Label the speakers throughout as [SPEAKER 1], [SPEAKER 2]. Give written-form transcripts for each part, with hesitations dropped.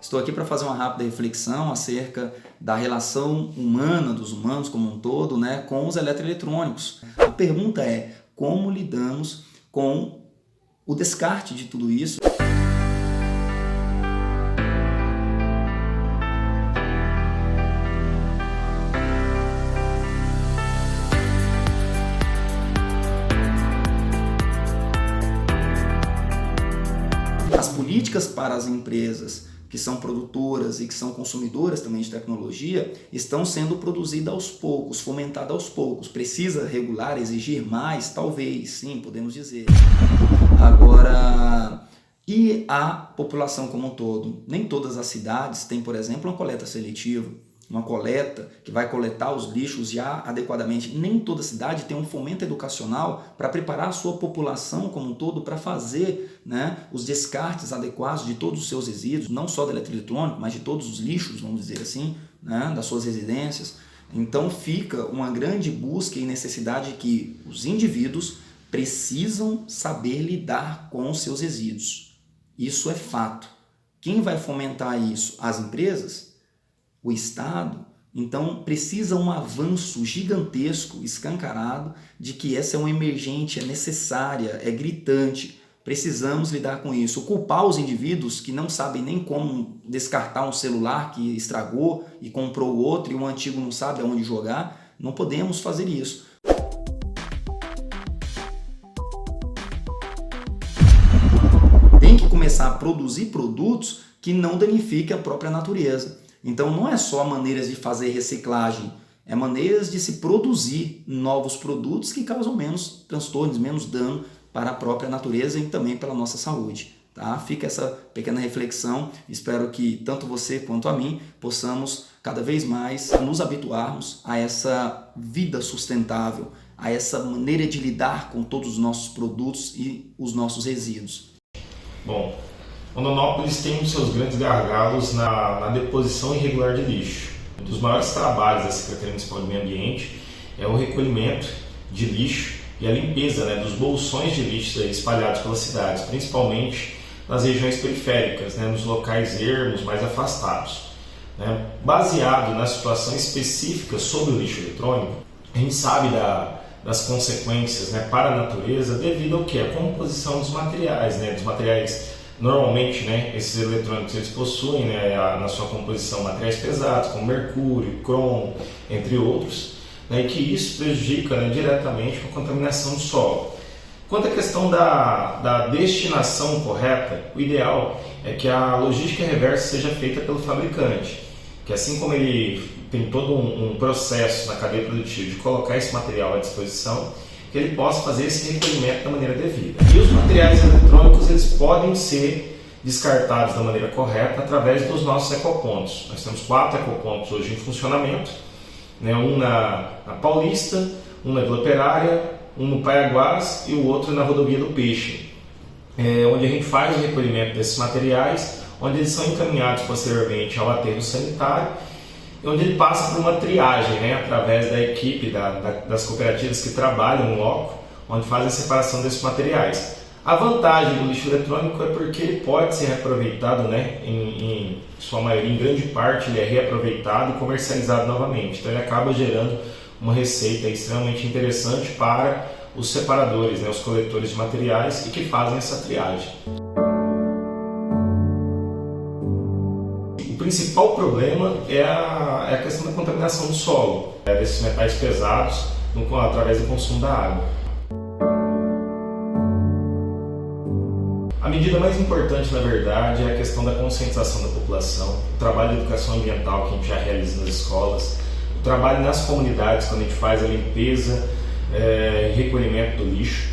[SPEAKER 1] Estou aqui para fazer uma rápida reflexão acerca da relação humana, dos humanos como um todo, né, com os eletroeletrônicos. A pergunta é: como lidamos com o descarte de tudo isso? As políticas para as empresas que são produtoras e que são consumidoras também de tecnologia estão sendo produzidas aos poucos, fomentadas aos poucos. Precisa regular, exigir mais? Talvez, sim, podemos dizer. Agora, e a população como um todo? Nem todas as cidades têm, por exemplo, uma coleta seletiva. Uma coleta que vai coletar os lixos já adequadamente. Nem toda cidade tem um fomento educacional para preparar a sua população como um todo para fazer, né, os descartes adequados de todos os seus resíduos, não só do eletroeletrônico, mas de todos os lixos, vamos dizer assim, né, das suas residências. Então fica uma grande busca e necessidade de que os indivíduos precisam saber lidar com os seus resíduos. Isso é fato. Quem vai fomentar isso? As empresas? O Estado? Então precisa um avanço gigantesco, escancarado, de que essa é uma emergente, é necessária, é gritante. Precisamos lidar com isso. Culpar os indivíduos que não sabem nem como descartar um celular que estragou e comprou outro e o antigo não sabe aonde jogar, não podemos fazer isso. Tem que começar a produzir produtos que não danifiquem a própria natureza. Então não é só maneiras de fazer reciclagem, é maneiras de se produzir novos produtos que causam menos transtornos, menos dano para a própria natureza e também pela nossa saúde. Tá? Fica essa pequena reflexão, espero que tanto você quanto a mim possamos cada vez mais nos habituarmos a essa vida sustentável, a essa maneira de lidar com todos os nossos produtos e os nossos resíduos.
[SPEAKER 2] Bom, Rondonópolis tem um dos seus grandes gargalos na deposição irregular de lixo. Um dos maiores trabalhos da Secretaria Municipal de Meio Ambiente é o recolhimento de lixo e a limpeza, né, dos bolsões de lixo espalhados pelas cidades, principalmente nas regiões periféricas, né, nos locais ermos mais afastados. Né. Baseado na situação específica sobre o lixo eletrônico, a gente sabe das consequências, né, para a natureza devido ao que? A composição dos materiais, né, normalmente, né, esses eletrônicos eles possuem, né, na sua composição materiais pesados como mercúrio, cromo, entre outros, né, e que isso prejudica, né, diretamente a contaminação do solo. Quanto à questão da destinação correta, o ideal é que a logística reversa seja feita pelo fabricante, que assim como ele tem todo um processo na cadeia produtiva de colocar esse material à disposição, que ele possa fazer esse recolhimento da maneira devida. E os materiais eletrônicos eles podem ser descartados da maneira correta através dos nossos ecopontos. Nós temos 4 ecopontos hoje em funcionamento, né? Um na Paulista, um na Vila Operária, um no Paiaguás e o outro na Rodovia do Peixe, onde a gente faz o recolhimento desses materiais, onde eles são encaminhados posteriormente ao aterro sanitário, onde ele passa por uma triagem, né, através da equipe das cooperativas que trabalham no loco, onde fazem a separação desses materiais. A vantagem do lixo eletrônico é porque ele pode ser reaproveitado, né, em sua maioria, em grande parte, ele é reaproveitado e comercializado novamente. Então ele acaba gerando uma receita extremamente interessante para os separadores, né, os coletores de materiais e que fazem essa triagem. O principal problema é a questão da contaminação do solo, desses metais pesados através do consumo da água. A medida mais importante, na verdade, é a questão da conscientização da população, o trabalho de educação ambiental que a gente já realiza nas escolas, o trabalho nas comunidades, quando a gente faz a limpeza e recolhimento do lixo,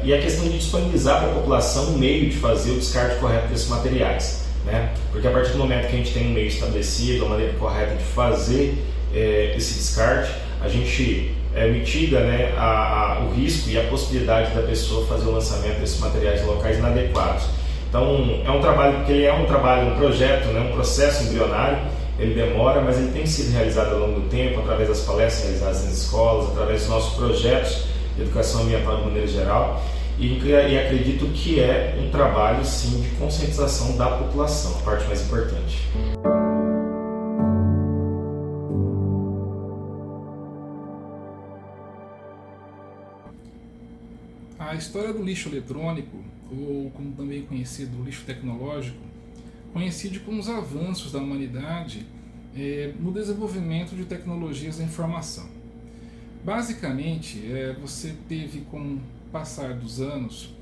[SPEAKER 2] e a questão de disponibilizar para a população um meio de fazer o descarte correto desses materiais. Né? Porque a partir do momento que a gente tem um meio estabelecido, a maneira correta de fazer esse descarte, a gente mitiga, né, o risco e a possibilidade da pessoa fazer o lançamento desses materiais em locais inadequados. Então é um trabalho que é um projeto, né, um processo embrionário, ele demora, mas ele tem sido realizado ao longo do tempo, através das palestras realizadas nas escolas, através dos nossos projetos de educação ambiental de maneira geral. e acredito que é um trabalho sim de conscientização da população, a parte mais importante.
[SPEAKER 3] A história do lixo eletrônico, ou como também conhecido lixo tecnológico, coincide com os avanços da humanidade no desenvolvimento de tecnologias da informação. Basicamente, você teve, com o passar dos anos,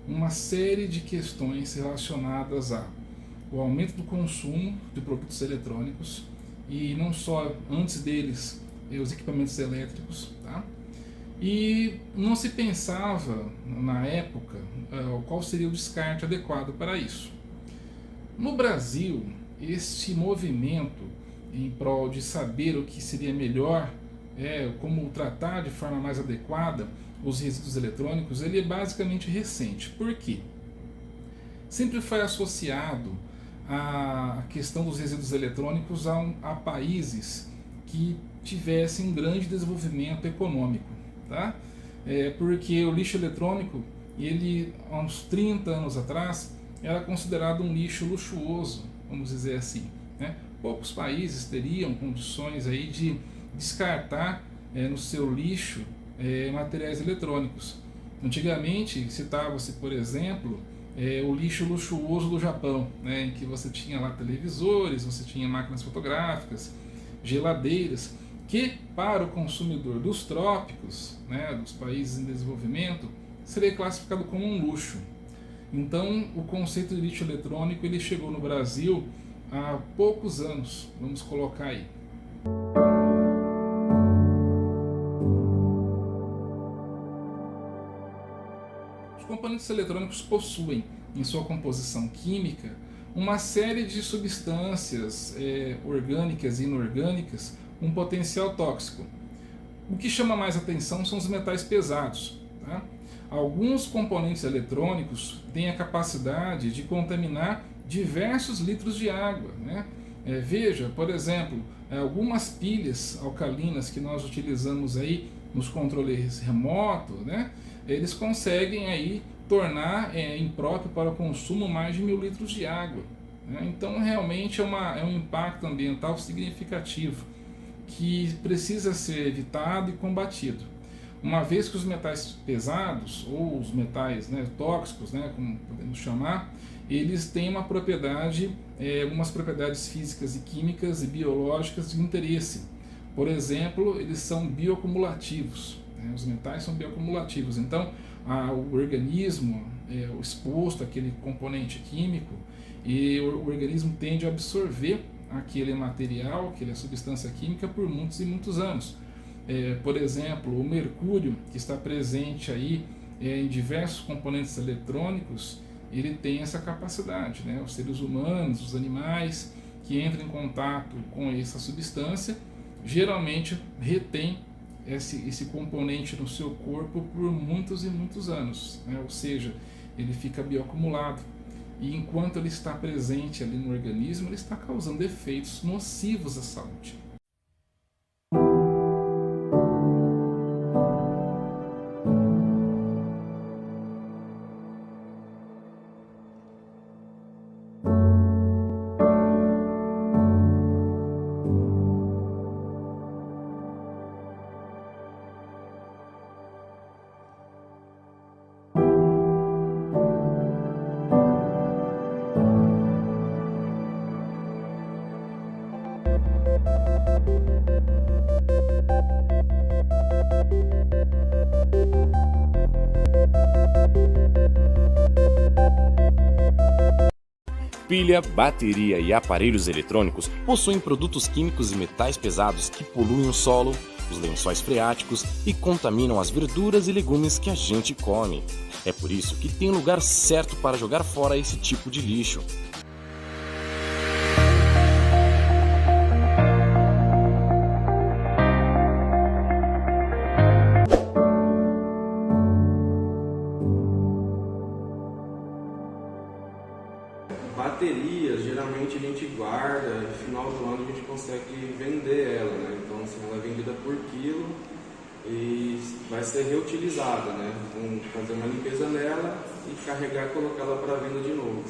[SPEAKER 3] uma série de questões relacionadas ao aumento do consumo de produtos eletrônicos, e não só antes deles os equipamentos elétricos, tá? E não se pensava na época qual seria o descarte adequado para isso. No Brasil, este movimento em prol de saber o que seria melhor, como tratar de forma mais adequada os resíduos eletrônicos, ele é basicamente recente. Por quê? Sempre foi associado a questão dos resíduos eletrônicos a países que tivessem um grande desenvolvimento econômico. Tá? Porque o lixo eletrônico, ele há uns 30 anos atrás, era considerado um lixo luxuoso, vamos dizer assim, né? Poucos países teriam condições aí de descartar no seu lixo materiais eletrônicos. Antigamente citava-se, por exemplo, o lixo luxuoso do Japão, né? Em que você tinha lá televisores, você tinha máquinas fotográficas, geladeiras, que para o consumidor dos trópicos, né, dos países em desenvolvimento, seria classificado como um luxo. Então, o conceito de lixo eletrônico ele chegou no Brasil há poucos anos, vamos colocar aí. Os componentes eletrônicos possuem, em sua composição química, uma série de substâncias orgânicas e inorgânicas um potencial tóxico. O que chama mais atenção são os metais pesados. Tá? Alguns componentes eletrônicos têm a capacidade de contaminar diversos litros de água. Né? Veja, por exemplo, algumas pilhas alcalinas que nós utilizamos aí nos controles remotos, né? Eles conseguem aí tornar impróprio para o consumo mais de 1000 litros de água. Né? Então, realmente é um impacto ambiental significativo, que precisa ser evitado e combatido. Uma vez que os metais pesados, ou os metais tóxicos, como podemos chamar, eles têm uma propriedade, algumas propriedades físicas e químicas e biológicas de interesse. Por exemplo, eles são bioacumulativos. Os metais são bioacumulativos. Então, o organismo exposto àquele componente químico, e o organismo tende a absorver aquele material, aquela substância química por muitos e muitos anos. Por exemplo, o mercúrio, que está presente aí em diversos componentes eletrônicos, ele tem essa capacidade. Né? Os seres humanos, os animais que entram em contato com essa substância, geralmente retém esse componente no seu corpo por muitos e muitos anos. Né? Ou seja, ele fica bioacumulado. E enquanto ele está presente ali no organismo, ele está causando efeitos nocivos à saúde.
[SPEAKER 4] Pilha, bateria e aparelhos eletrônicos possuem produtos químicos e metais pesados que poluem o solo, os lençóis freáticos e contaminam as verduras e legumes que a gente come. É por isso que tem lugar certo para jogar fora esse tipo de lixo.
[SPEAKER 5] Baterias, geralmente a gente guarda, no final do ano a gente consegue vender ela, né? Então assim, ela é vendida por quilo e vai ser reutilizada, né? Então, fazer uma limpeza nela e carregar e colocá-la para venda de novo.